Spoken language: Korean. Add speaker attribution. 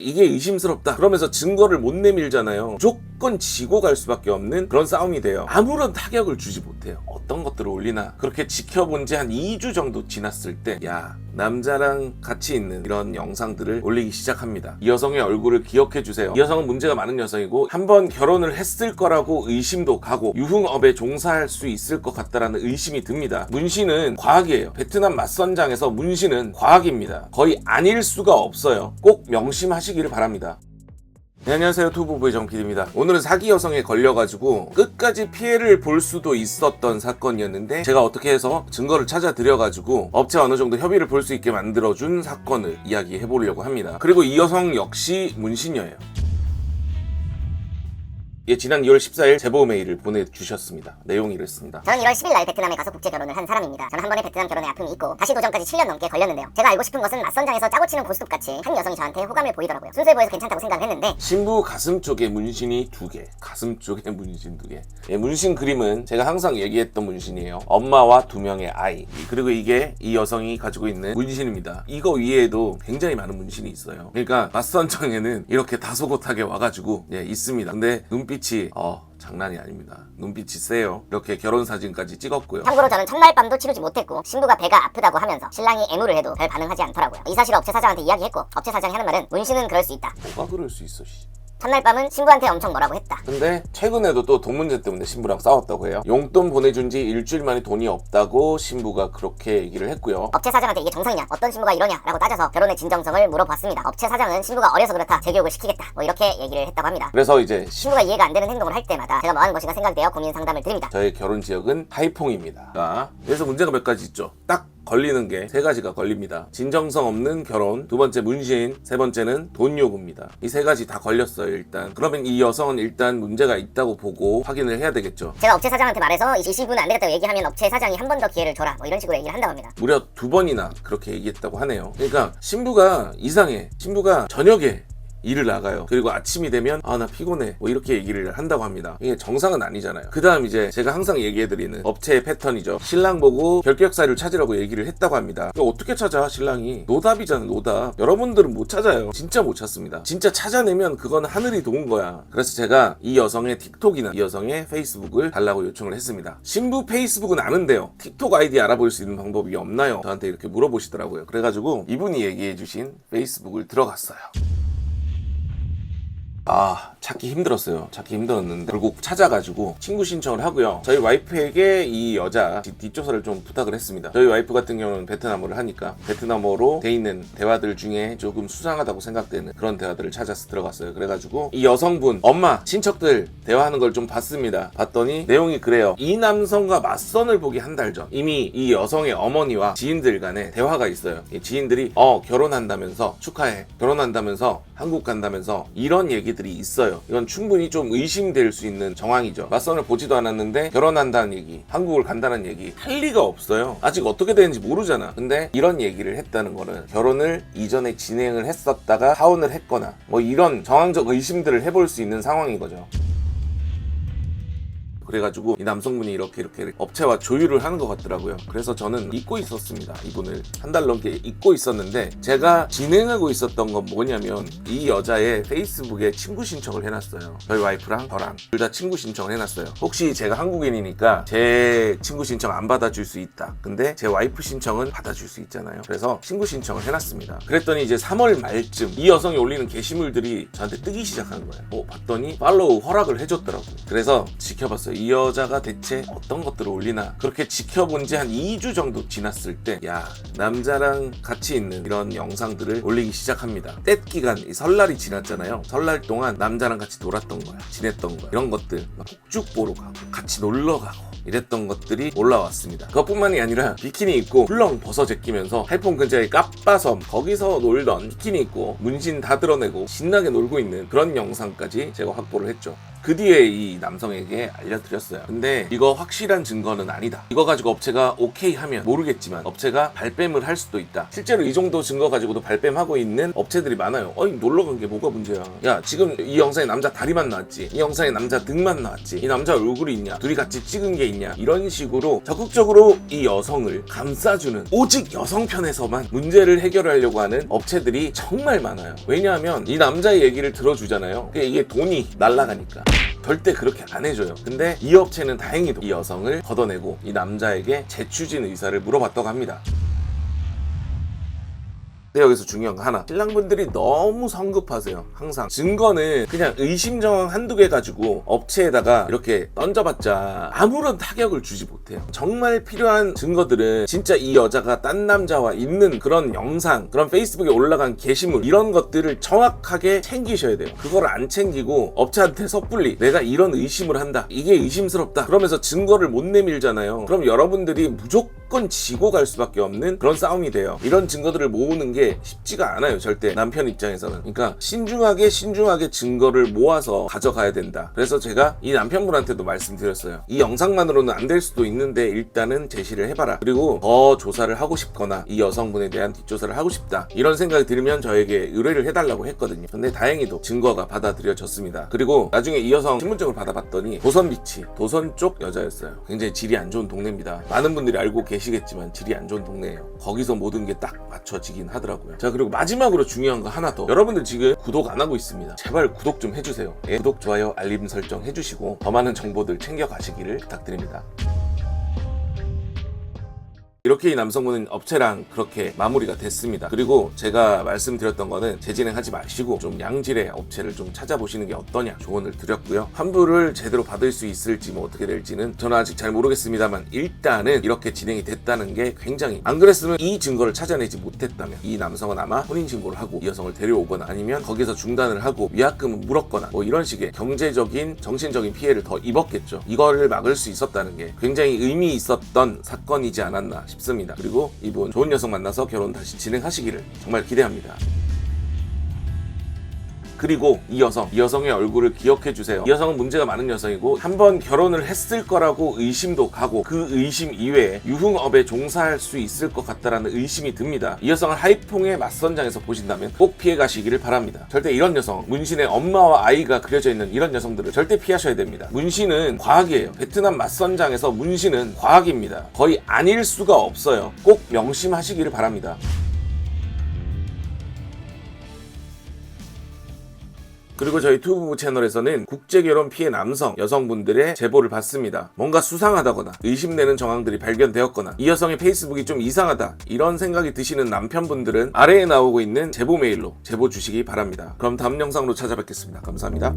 Speaker 1: 이게 의심스럽다 그러면서 증거를 못 내밀잖아요. 무조건 지고 갈 수밖에 없는 그런 싸움이 돼요. 아무런 타격을 주지 못해요. 어떤 것들을 올리나 그렇게 지켜본 지 한 2주 정도 지났을 때 야, 남자랑 같이 있는 이런 영상들을 올리기 시작합니다. 이 여성의 얼굴을 기억해주세요. 이 여성은 문제가 많은 여성이고 한번 결혼을 했을 거라고 의심도 가고 유흥업에 종사할 수 있을 것 같다라는 의심이 듭니다. 문신은 과학이에요. 베트남 맞선장에서 문신은 과학입니다. 거의 아닐 수가 없어요. 꼭 명심하시기를 바랍니다. 네, 안녕하세요. 투부부의 정PD입니다. 오늘은 사기 여성에 걸려가지고 끝까지 피해를 볼 수도 있었던 사건이었는데 제가 어떻게 해서 증거를 찾아드려가지고 업체와 어느 정도 협의를 볼 수 있게 만들어준 사건을 이야기해보려고 합니다. 그리고 이 여성 역시 문신녀예요. 지난 2월 14일 제보 메일을 보내주셨습니다. 내용이 이랬습니다.
Speaker 2: 저는 1월 10일 날 베트남에 가서 국제 결혼을 한 사람입니다. 저는 한 번에 베트남 결혼에 아픔이 있고 다시 도전까지 7년 넘게 걸렸는데요. 제가 알고 싶은 것은 맞선장에서 짜고 치는 고스톱같이 한 여성이 저한테 호감을 보이더라고요. 순수해 보여서 괜찮다고 생각을 했는데
Speaker 1: 신부 가슴 쪽에 문신이 2개, 가슴 쪽에 문신 2개. 문신 그림은 제가 항상 얘기했던 문신이에요. 엄마와 2명의 아이. 그리고 이게 이 여성이 가지고 있는 문신입니다. 이거 위에도 굉장히 많은 문신이 있어요. 그러니까 맞선장에는 이렇게 다소곳하게 와가지고 있습니다. 근데 눈빛이 장난이 아닙니다. 눈빛이 세요. 이렇게 결혼 사진까지 찍었고요.
Speaker 2: 참고로 저는 첫날 밤도 치르지 못했고 신부가 배가 아프다고 하면서 신랑이 애무를 해도 별 반응하지 않더라고요. 이 사실을 업체 사장한테 이야기했고 업체 사장이 하는 말은 문신은 그럴 수 있다.
Speaker 1: 뭐가 그럴 수 있어
Speaker 2: 첫날 밤은 신부한테 엄청 뭐라고 했다.
Speaker 1: 근데 최근에도 또 돈 문제 때문에 신부랑 싸웠다고 해요. 용돈 보내준 지 일주일 만에 돈이 없다고 신부가 그렇게 얘기를 했고요.
Speaker 2: 업체 사장한테 이게 정상이냐, 어떤 신부가 이러냐 라고 따져서 결혼의 진정성을 물어봤습니다. 업체 사장은 신부가 어려서 그렇다, 재교육을 시키겠다 뭐 이렇게 얘기를 했다고 합니다.
Speaker 1: 그래서 이제
Speaker 2: 신부가 이해가 안 되는 행동을 할 때마다 제가 뭐 하는 것인가 생각되어 고민 상담을 드립니다.
Speaker 1: 저의 결혼 지역은 하이퐁입니다. 그래서 문제가 몇 가지 있죠. 딱 걸리는 게 3가지가 걸립니다. 진정성 없는 결혼, 2번째 문신, 3번째는 돈 요구입니다. 이 3가지 다 걸렸어요. 일단 그러면 이 여성은 일단 문제가 있다고 보고 확인을 해야 되겠죠.
Speaker 2: 제가 업체 사장한테 말해서 이 신부는 안 되겠다고 얘기하면 업체 사장이 한 번 더 기회를 줘라 뭐 이런 식으로 얘기를 한다고 합니다.
Speaker 1: 무려 2번이나 그렇게 얘기했다고 하네요. 그러니까 신부가 이상해. 신부가 저녁에 일을 나가요. 그리고 아침이 되면 나 피곤해 뭐 이렇게 얘기를 한다고 합니다. 이게 정상은 아니잖아요. 그 다음 이제 제가 항상 얘기해드리는 업체의 패턴이죠. 신랑 보고 결격사유를 찾으라고 얘기를 했다고 합니다. 어떻게 찾아? 신랑이 노답이잖아. 노답. 여러분들은 못 찾아요. 진짜 못 찾습니다. 진짜 찾아내면 그건 하늘이 도운 거야. 그래서 제가 이 여성의 틱톡이나 이 여성의 페이스북을 달라고 요청을 했습니다. 신부 페이스북은 아는데요, 틱톡 아이디 알아볼 수 있는 방법이 없나요? 저한테 이렇게 물어보시더라고요. 그래가지고 이분이 얘기해주신 페이스북을 들어갔어요. 찾기 힘들었어요. 찾기 힘들었는데 결국 찾아가지고 친구 신청을 하고요. 저희 와이프에게 이 여자 뒷조사를 좀 부탁을 했습니다. 저희 와이프 같은 경우는 베트남어를 하니까 베트남어로 돼 있는 대화들 중에 조금 수상하다고 생각되는 그런 대화들을 찾아서 들어갔어요. 그래가지고 이 여성분 엄마 친척들 대화하는 걸 좀 봤습니다. 봤더니 내용이 그래요. 이 남성과 맞선을 보기 한 달 전 이미 이 여성의 어머니와 지인들 간에 대화가 있어요. 이 지인들이 결혼한다면서 축하해, 결혼한다면서 한국 간다면서 이런 얘기들이 있어요. 이건 충분히 좀 의심될 수 있는 정황이죠. 맞선을 보지도 않았는데 결혼한다는 얘기, 한국을 간다는 얘기 할 리가 없어요. 아직 어떻게 되는지 모르잖아. 근데 이런 얘기를 했다는 거는 결혼을 이전에 진행을 했었다가 하원을 했거나 뭐 이런 정황적 의심들을 해볼 수 있는 상황인 거죠. 그래가지고 이 남성분이 이렇게 업체와 조율을 하는 것 같더라고요. 그래서 저는 잊고 있었습니다. 이분을 한 달 넘게 잊고 있었는데 제가 진행하고 있었던 건 뭐냐면 이 여자의 페이스북에 친구 신청을 해놨어요. 저희 와이프랑 저랑 둘 다 친구 신청을 해놨어요. 혹시 제가 한국인이니까 제 친구 신청 안 받아줄 수 있다. 근데 제 와이프 신청은 받아줄 수 있잖아요. 그래서 친구 신청을 해놨습니다. 그랬더니 이제 3월 말쯤 이 여성이 올리는 게시물들이 저한테 뜨기 시작한 거예요. 봤더니 팔로우 허락을 해줬더라고요. 그래서 지켜봤어요. 이 여자가 대체 어떤 것들을 올리나. 그렇게 지켜본 지 한 2주 정도 지났을 때 남자랑 같이 있는 이런 영상들을 올리기 시작합니다. 때 기간, 설날이 지났잖아요. 설날 동안 남자랑 같이 놀았던 거야, 지냈던 거야. 이런 것들 막 폭죽 보러 가고 같이 놀러 가고 이랬던 것들이 올라왔습니다. 그것뿐만이 아니라 비키니 입고 훌렁 벗어 제끼면서 하이퐁 근처의 까빠섬 거기서 놀던 비키니 입고 문신 다 드러내고 신나게 놀고 있는 그런 영상까지 제가 확보를 했죠. 그 뒤에 이 남성에게 알려드렸어요. 근데 이거 확실한 증거는 아니다. 이거 가지고 업체가 오케이 하면 모르겠지만 업체가 발뺌을 할 수도 있다. 실제로 이 정도 증거 가지고도 발뺌하고 있는 업체들이 많아요. 어이 놀러 간 게 뭐가 문제야. 야 지금 이 영상에 남자 다리만 나왔지, 이 영상에 남자 등만 나왔지, 이 남자 얼굴이 있냐, 둘이 같이 찍은 게 있냐, 이런 식으로 적극적으로 이 여성을 감싸주는, 오직 여성 편에서만 문제를 해결하려고 하는 업체들이 정말 많아요. 왜냐하면 이 남자의 얘기를 들어주잖아요. 이게 돈이 날아가니까 절대 그렇게 안 해줘요. 근데 이 업체는 다행히도 이 여성을 걷어내고 이 남자에게 재추진 의사를 물어봤다고 합니다. 근데 여기서 중요한 거 하나, 신랑분들이 너무 성급하세요. 항상 증거는 그냥 의심정황 한두 개 가지고 업체에다가 이렇게 던져봤자 아무런 타격을 주지 못해요. 정말 필요한 증거들은 진짜 이 여자가 딴 남자와 있는 그런 영상, 그런 페이스북에 올라간 게시물, 이런 것들을 정확하게 챙기셔야 돼요. 그걸 안 챙기고 업체한테 섣불리 내가 이런 의심을 한다, 이게 의심스럽다 그러면서 증거를 못 내밀잖아요. 그럼 여러분들이 무조건 지고 갈 수밖에 없는 그런 싸움이 돼요. 이런 증거들을 모으는 게 쉽지가 않아요. 절대 남편 입장에서는. 그러니까 신중하게 증거를 모아서 가져가야 된다. 그래서 제가 이 남편분한테도 말씀드렸어요. 이 영상만으로는 안 될 수도 있는데 일단은 제시를 해봐라. 그리고 더 조사를 하고 싶거나 이 여성분에 대한 뒷조사를 하고 싶다, 이런 생각이 들면 저에게 의뢰를 해달라고 했거든요. 근데 다행히도 증거가 받아들여졌습니다. 그리고 나중에 이 여성 신분증을 받아봤더니 도선비치, 도선 쪽 여자였어요. 굉장히 질이 안 좋은 동네입니다. 많은 분들이 알고 계시겠지만 질이 안 좋은 동네예요. 거기서 모든 게 딱 맞춰지긴 하더라고요. 자, 그리고 마지막으로 중요한 거 하나 더. 여러분들 지금 구독 안 하고 있습니다. 제발 구독 좀 해주세요. 예, 구독, 좋아요, 알림 설정 해주시고 더 많은 정보들 챙겨가시기를 부탁드립니다. 이렇게 이 남성분은 업체랑 그렇게 마무리가 됐습니다. 그리고 제가 말씀드렸던 거는 재진행하지 마시고 좀 양질의 업체를 좀 찾아보시는 게 어떠냐 조언을 드렸고요. 환불을 제대로 받을 수 있을지 뭐 어떻게 될지는 저는 아직 잘 모르겠습니다만 일단은 이렇게 진행이 됐다는 게 굉장히, 안 그랬으면 이 증거를 찾아내지 못했다면 이 남성은 아마 혼인신고를 하고 이 여성을 데려오거나 아니면 거기서 중단을 하고 위약금을 물었거나 뭐 이런 식의 경제적인 정신적인 피해를 더 입었겠죠. 이거를 막을 수 있었다는 게 굉장히 의미 있었던 사건이지 않았나 싶습니다. 그리고 이분 좋은 여성 만나서 결혼 다시 진행하시기를 정말 기대합니다. 그리고 이 여성의 얼굴을 기억해 주세요. 이 여성은 문제가 많은 여성이고 한번 결혼을 했을 거라고 의심도 가고 그 의심 이외에 유흥업에 종사할 수 있을 것 같다라는 의심이 듭니다. 이 여성을 하이퐁의 맞선장에서 보신다면 꼭 피해 가시기를 바랍니다. 절대 이런 여성, 문신에 엄마와 아이가 그려져 있는 이런 여성들을 절대 피하셔야 됩니다. 문신은 과학이에요. 베트남 맞선장에서 문신은 과학입니다. 거의 아닐 수가 없어요. 꼭 명심하시기를 바랍니다. 그리고 저희 투부부 채널에서는 국제결혼 피해 남성, 여성분들의 제보를 받습니다. 뭔가 수상하다거나 의심되는 정황들이 발견되었거나 이 여성의 페이스북이 좀 이상하다, 이런 생각이 드시는 남편분들은 아래에 나오고 있는 제보 메일로 제보 주시기 바랍니다. 그럼 다음 영상으로 찾아뵙겠습니다. 감사합니다.